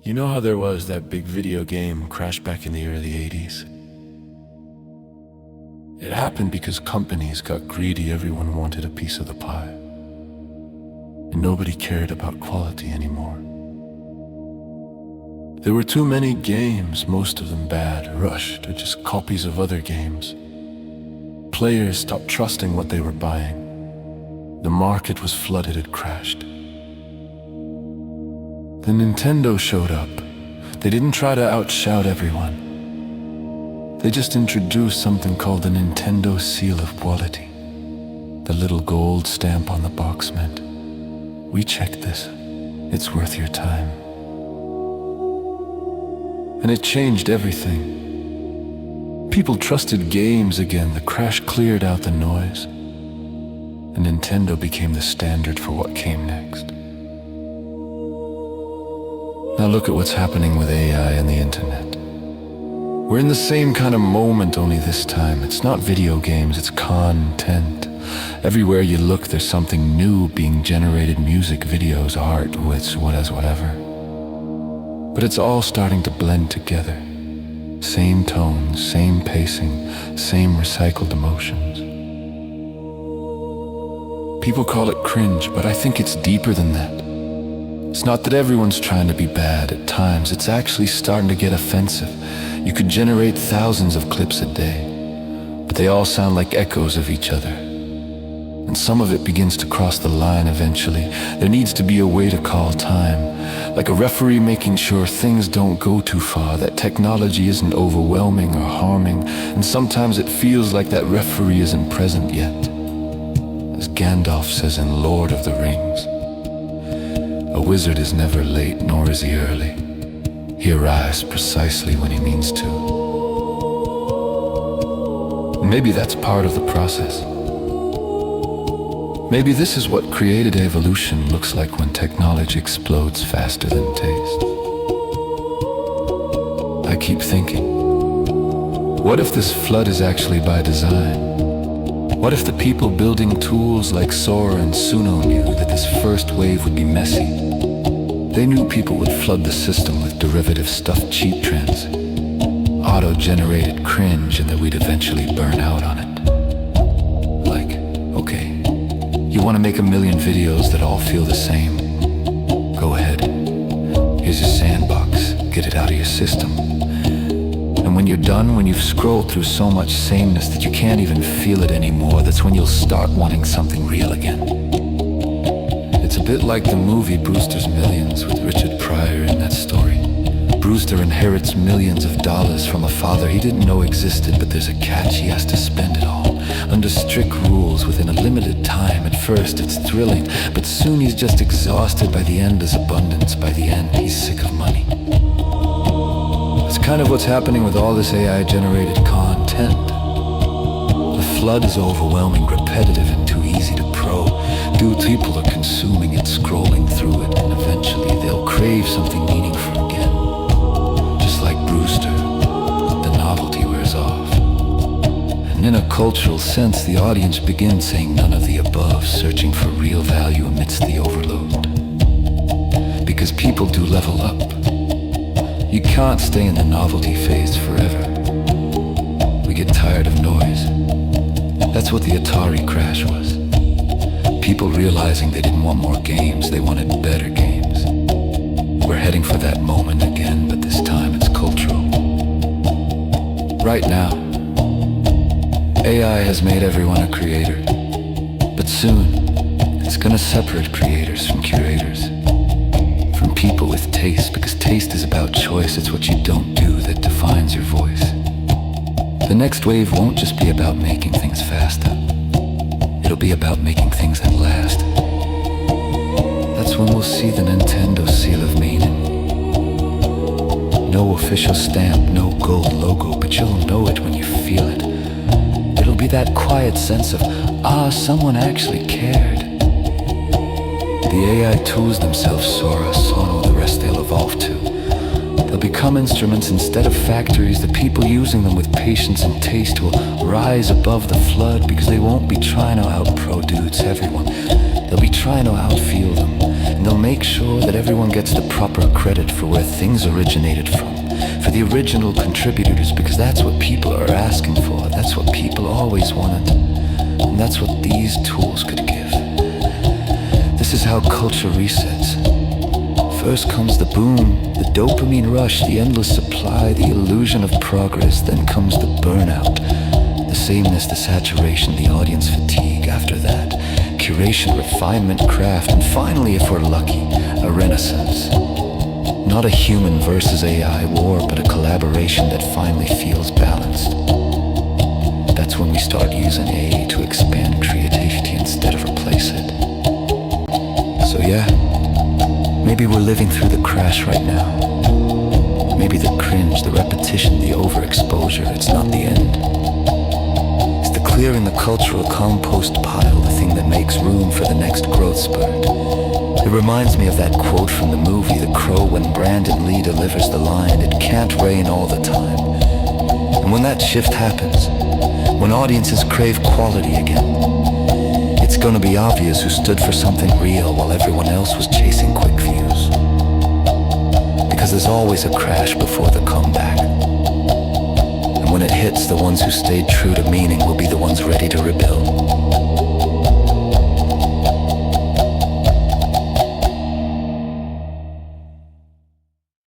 You know how there was that big video game crash back in the early 80s? It happened because companies got greedy. Everyone wanted a piece of the pie. And nobody cared about quality anymore. There were too many games, most of them bad, rushed, or just copies of other games. Players stopped trusting what they were buying. The market was flooded, it crashed. Then Nintendo showed up. They didn't try to outshout everyone. They just introduced something called the Nintendo Seal of Quality. The little gold stamp on the box meant, "We checked this. It's worth your time." And it changed everything. People trusted games again. The crash cleared out the noise. And Nintendo became the standard for what came next. Now look at what's happening with AI and the internet. We're in the same kind of moment, only this time. It's not video games, it's content. Everywhere you look, there's something new being generated: music, videos, art, whatever. But it's all starting to blend together. Same tones, same pacing, same recycled emotions. People call it cringe, but I think it's deeper than that. It's not that everyone's trying to be bad. At times, it's actually starting to get offensive. You could generate thousands of clips a day, but they all sound like echoes of each other. And some of it begins to cross the line eventually. There needs to be a way to call time, like a referee making sure things don't go too far, that technology isn't overwhelming or harming, and sometimes it feels like that referee isn't present yet. As Gandalf says in Lord of the Rings, "A wizard is never late, nor is he early. He arrives precisely when he means to." Maybe that's part of the process. Maybe this is what created evolution looks like when technology explodes faster than taste. I keep thinking, what if this flood is actually by design? What if the people building tools like Sora and Suno knew that this first wave would be messy? They knew people would flood the system with derivative stuff, cheap trends, auto-generated cringe, and that we'd eventually burn out on it. Like, okay, you want to make 1,000,000 videos that all feel the same? Go ahead. Here's your sandbox. Get it out of your system. And when you're done, when you've scrolled through so much sameness that you can't even feel it anymore, that's when you'll start wanting something real again. It's a bit like the movie Brewster's Millions with Richard Pryor in that story. Brewster inherits millions of dollars from a father he didn't know existed, but there's a catch: he has to spend it all, under strict rules, within a limited time. At first it's thrilling, but soon he's just exhausted. By the end there's abundance. By the end he's sick of money. It's kind of what's happening with all this AI-generated content. The flood is overwhelming, repetitive, and too easy to probe. Dude, people are consuming it, scrolling through it, and eventually they'll crave something meaningful again. Just like Brewster, the novelty wears off. And in a cultural sense, the audience begins saying none of the above, searching for real value amidst the overload. Because people do level up. You can't stay in the novelty phase forever. We get tired of noise. That's what the Atari crash was. People realizing they didn't want more games, they wanted better games. We're heading for that moment again, but this time it's cultural. Right now, AI has made everyone a creator. But soon, it's gonna separate creators from curators. From people with taste, because taste is about choice. It's what you don't do that defines your voice. The next wave won't just be about making things faster. It'll be about making things that last. That's when we'll see the Nintendo Seal of Meaning. No official stamp, no gold logo, but you'll know it when you feel it. It'll be that quiet sense of, someone actually cared. The AI tools themselves, Sora, Suno, the rest they'll evolve to. They'll become instruments instead of factories. The people using them with patience and taste will rise above the flood, because they won't be trying to out-produce everyone. They'll be trying to out-feel them, and they'll make sure that everyone gets the proper credit for where things originated from, for the original contributors, because that's what people are asking for, that's what people always wanted, and that's what these tools could give. This is how culture resets. First comes the boom, the dopamine rush, the endless supply, the illusion of progress, then comes the burnout, the sameness, the saturation, the audience fatigue. After that, curation, refinement, craft, and finally, if we're lucky, a renaissance. Not a human versus AI war, but a collaboration that finally feels balanced. That's when we start using AI to expand creativity instead of replace it. So yeah, maybe we're living through the crash right now. Maybe the cringe, the repetition, the overexposure, it's not the end. It's the clearing the cultural compost pile, the thing that makes room for the next growth spurt. It reminds me of that quote from the movie The Crow when Brandon Lee delivers the line, "It can't rain all the time." And when that shift happens, when audiences crave quality again, it's gonna be obvious who stood for something real while everyone else was chasing quick views. Because there's always a crash before the comeback. And when it hits, the ones who stayed true to meaning will be the ones ready to rebuild.